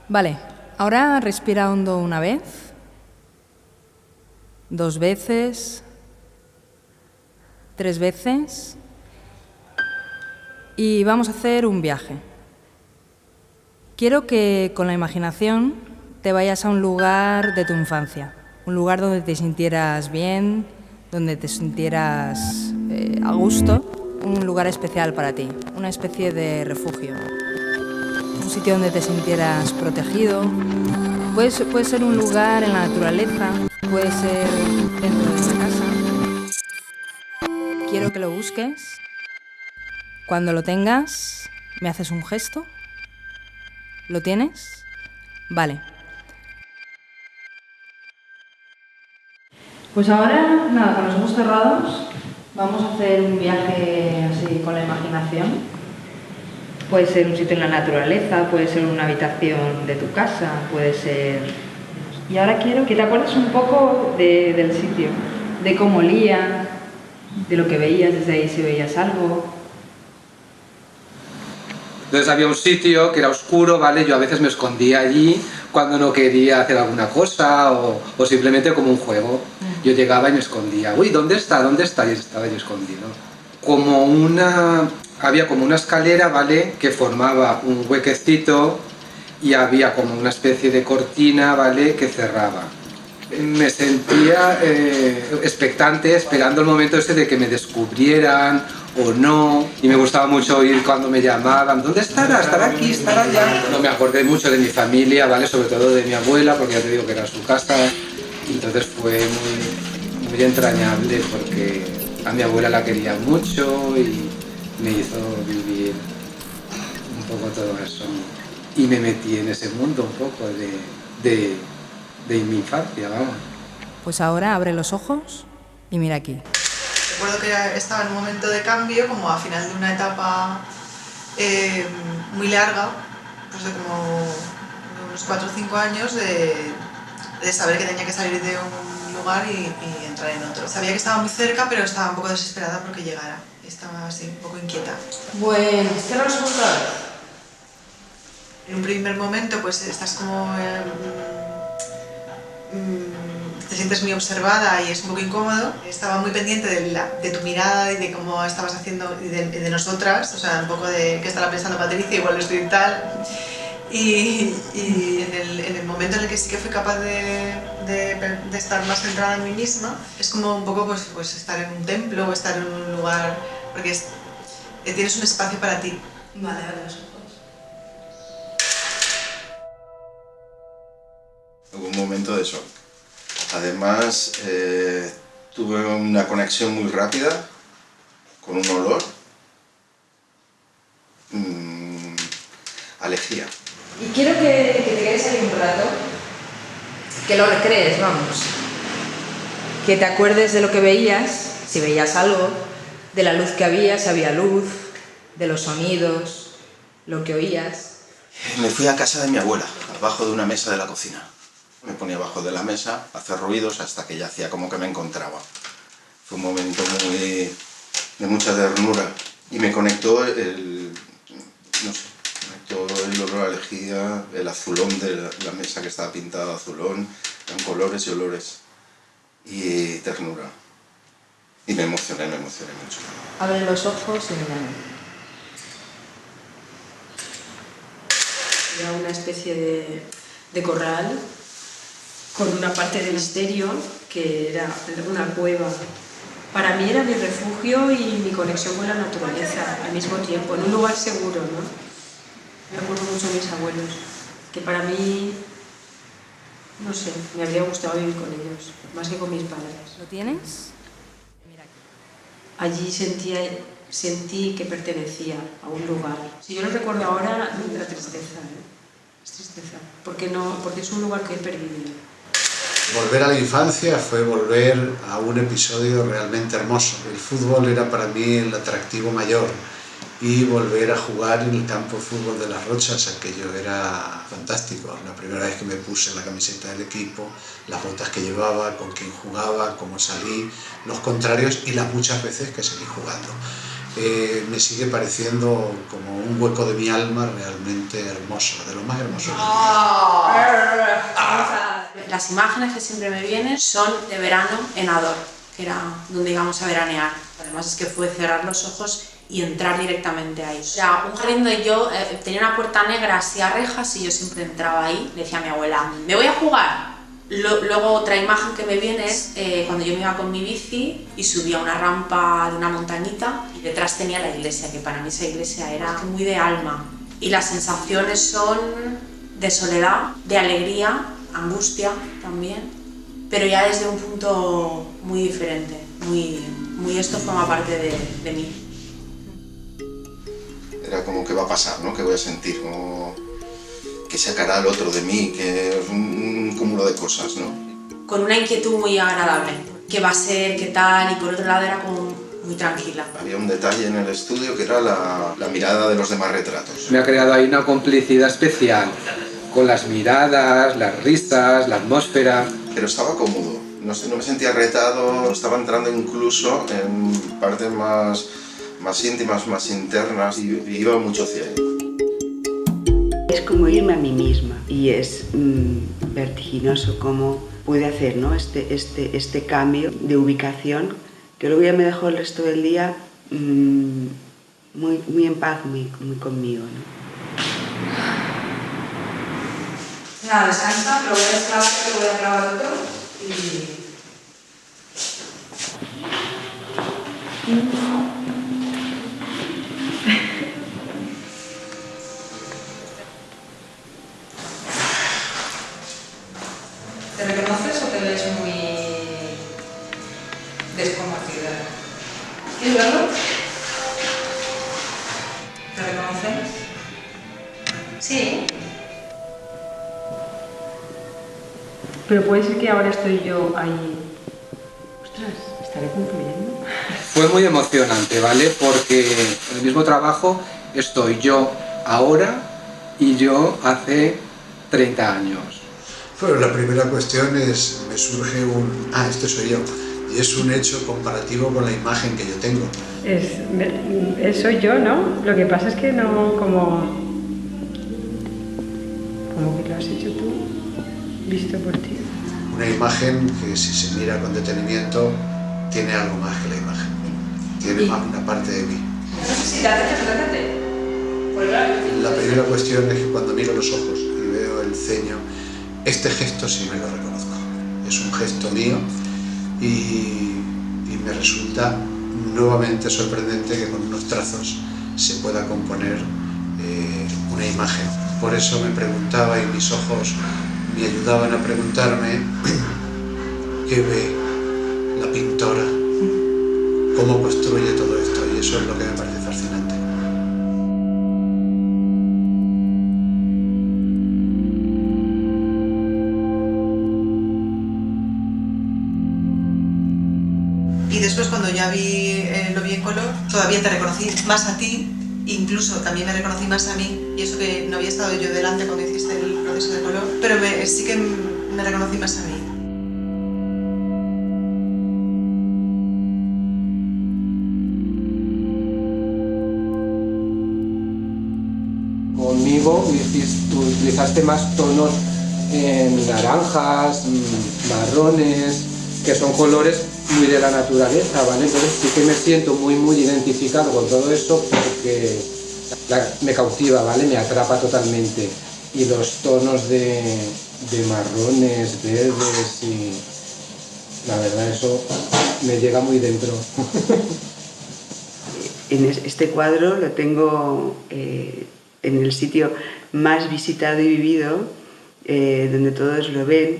Vale, ahora respira hondo una vez, 2 veces, 3 veces y vamos a hacer un viaje. Quiero que con la imaginación te vayas a un lugar de tu infancia, un lugar donde te sintieras bien, donde te sintieras a gusto, un lugar especial para ti, una especie de refugio. Un sitio donde te sintieras protegido. Puede ser un lugar en la naturaleza, puede ser dentro de tu casa. Quiero que lo busques. Cuando lo tengas, me haces un gesto. ¿Lo tienes? Vale. Pues ahora, nada, con los ojos cerrados, vamos a hacer un viaje así con la imaginación. Puede ser un sitio en la naturaleza, puede ser una habitación de tu casa, puede ser... Y ahora quiero que te acuerdes un poco del sitio, de cómo olía, de lo que veías desde ahí, si veías algo. Entonces había un sitio que era oscuro, ¿vale? Yo a veces me escondía allí cuando no quería hacer alguna cosa o simplemente como un juego. Yo llegaba y me escondía. Uy, ¿dónde está? ¿Dónde está? Y estaba yo escondido. Había como una escalera, ¿vale? Que formaba un huequecito y había como una especie de cortina, ¿vale? Que cerraba. Me sentía expectante, esperando el momento ese de que me descubrieran o no, y me gustaba mucho oír cuando me llamaban, ¿dónde estará? ¿Estará aquí? ¿Estará allá? No me acordé mucho de mi familia, ¿vale? Sobre todo de mi abuela, porque ya te digo que era su casa, y entonces fue muy entrañable porque a mi abuela la quería mucho y me hizo vivir un poco todo eso. Y me metí en ese mundo un poco de mi infancia, vamos. Pues ahora abre los ojos y mira aquí. Recuerdo que estaba en un momento de cambio, como a final de una etapa muy larga, pues de como unos 4 o 5 años, de saber que tenía que salir de un lugar y entrar en otro. Sabía que estaba muy cerca, pero estaba un poco desesperada porque llegara. Estaba así, un poco inquieta. Bueno, cierra los ojos otra vez. En un primer momento, pues estás como... te sientes muy observada y es un poco incómodo. Estaba muy pendiente de tu mirada y de cómo estabas haciendo, y de nosotras, o sea, un poco de qué estará pensando Patricia, igual lo estoy tal. Y en el momento en el que sí que fui capaz de estar más centrada en mí misma, es como un poco pues estar en un templo o estar en un lugar, porque tienes un espacio para ti. Vale, abre los ojos. Hubo un momento de shock. Además, tuve una conexión muy rápida con un olor a lejía. Y quiero que te quedes ahí un rato, que lo recrees, vamos. Que te acuerdes de lo que veías, si veías algo, de la luz que había, si había luz, de los sonidos, lo que oías. Me fui a casa de mi abuela, abajo de una mesa de la cocina. Me ponía abajo de la mesa a hacer ruidos hasta que ya hacía como que me encontraba. Fue un momento de mucha ternura y me conectó el olor a lejía, el azulón de la mesa que estaba pintada de azulón, eran colores y olores y ternura. Y me emocioné mucho. Abre los ojos y mírame. Era una especie de corral con una parte de misterio que era una cueva. Para mí era mi refugio y mi conexión con la naturaleza al mismo tiempo, en un lugar seguro, ¿no? Me acuerdo mucho de mis abuelos, que para mí, no sé, me habría gustado vivir con ellos, más que con mis padres. ¿Lo tienes? Mira aquí. Allí sentí que pertenecía a un lugar. Si yo lo recuerdo ahora, la tristeza, es tristeza, porque es un lugar que he perdido. Volver a la infancia fue volver a un episodio realmente hermoso. El fútbol era para mí el atractivo mayor y volver a jugar en el campo de fútbol de Las Rochas, aquello era fantástico. La primera vez que me puse la camiseta del equipo, las botas que llevaba, con quién jugaba, cómo salí, los contrarios y las muchas veces que seguí jugando. me sigue pareciendo como un hueco de mi alma realmente hermoso, de lo más hermoso. Las imágenes que siempre me vienen son de verano en Ador, que era donde íbamos a veranear. Además es que fue cerrar los ojos y entrar directamente ahí. O sea, un jardín donde yo tenía una puerta negra así a rejas y yo siempre entraba ahí. Le decía a mi abuela, me voy a jugar. Luego otra imagen que me viene es cuando yo me iba con mi bici y subía una rampa de una montañita y detrás tenía la iglesia, que para mí esa iglesia era muy de alma. Y las sensaciones son de soledad, de alegría, angustia también, pero ya desde un punto muy diferente, muy esto forma parte de mí. Era como que va a pasar, ¿no? Que voy a sentir, como que sacará el otro de mí, que es un cúmulo de cosas, ¿no? Con una inquietud muy agradable, qué va a ser, qué tal, y por otro lado era como muy tranquila. Había un detalle en el estudio que era la mirada de los demás retratos. Me ha creado ahí una complicidad especial, con las miradas, las risas, la atmósfera. Pero estaba cómodo, no me sentía retado, estaba entrando incluso en partes más íntimas, más internas, y iba mucho hacia ahí. Es como irme a mí misma y es vertiginoso cómo pude hacer, ¿no? este cambio de ubicación, que luego ya me dejó el resto del día muy en paz, muy conmigo, ¿no? Nada, descansa, lo voy a desclavar, que lo voy a grabar otro y... ¿Te reconoces o te ves muy desconocida? ¿Quieres verlo? ¿Te reconoces? Sí. Pero puede ser que ahora estoy yo ahí... Ostras, ¿estaré concluyendo? Fue muy emocionante, ¿vale? Porque en el mismo trabajo estoy yo ahora y yo hace 30 años. Bueno, la primera cuestión es, me surge este soy yo, y es un hecho comparativo con la imagen que yo tengo. Soy yo, ¿no? Lo que pasa es que no como que lo has hecho tú, visto por ti. Una imagen que si se mira con detenimiento tiene algo más que la imagen, tiene más una parte de mí. Sí, dátate. La primera cuestión es que cuando miro los ojos y veo el ceño, este gesto sí me lo reconozco. Es un gesto mío y me resulta nuevamente sorprendente que con unos trazos se pueda componer una imagen. Por eso me preguntaba y mis ojos me ayudaban a preguntarme qué ve la pintora, cómo construye todo esto, y eso es lo que me parece fascinante. Y después cuando ya lo vi en color, todavía te reconocí más a ti, incluso también me reconocí más a mí, y eso que no había estado yo delante cuando hiciste el proceso de color, pero sí que me reconocí más a mí. Conmigo utilizaste más tonos naranjas, marrones, que son colores muy de la naturaleza, ¿vale? Entonces sí que me siento muy identificado con todo eso porque me cautiva, ¿vale? Me atrapa totalmente. Y los tonos de marrones, verdes y... la verdad eso me llega muy dentro. En este cuadro lo tengo en el sitio más visitado y vivido, donde todos lo ven,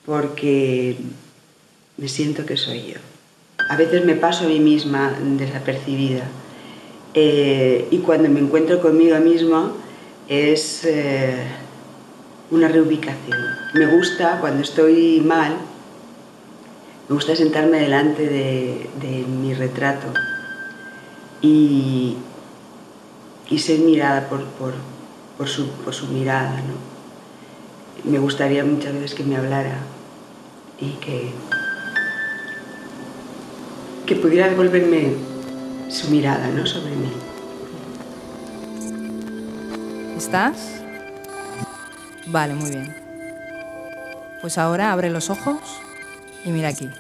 porque me siento que soy yo. A veces me paso a mí misma desapercibida, y cuando me encuentro conmigo misma es una reubicación. Me gusta, cuando estoy mal, me gusta sentarme delante de mi retrato y ser mirada por su mirada, ¿no? Me gustaría muchas veces que me hablara y que pudiera devolverme su mirada, ¿no?, sobre mí. ¿Estás? Vale, muy bien. Pues ahora abre los ojos y mira aquí.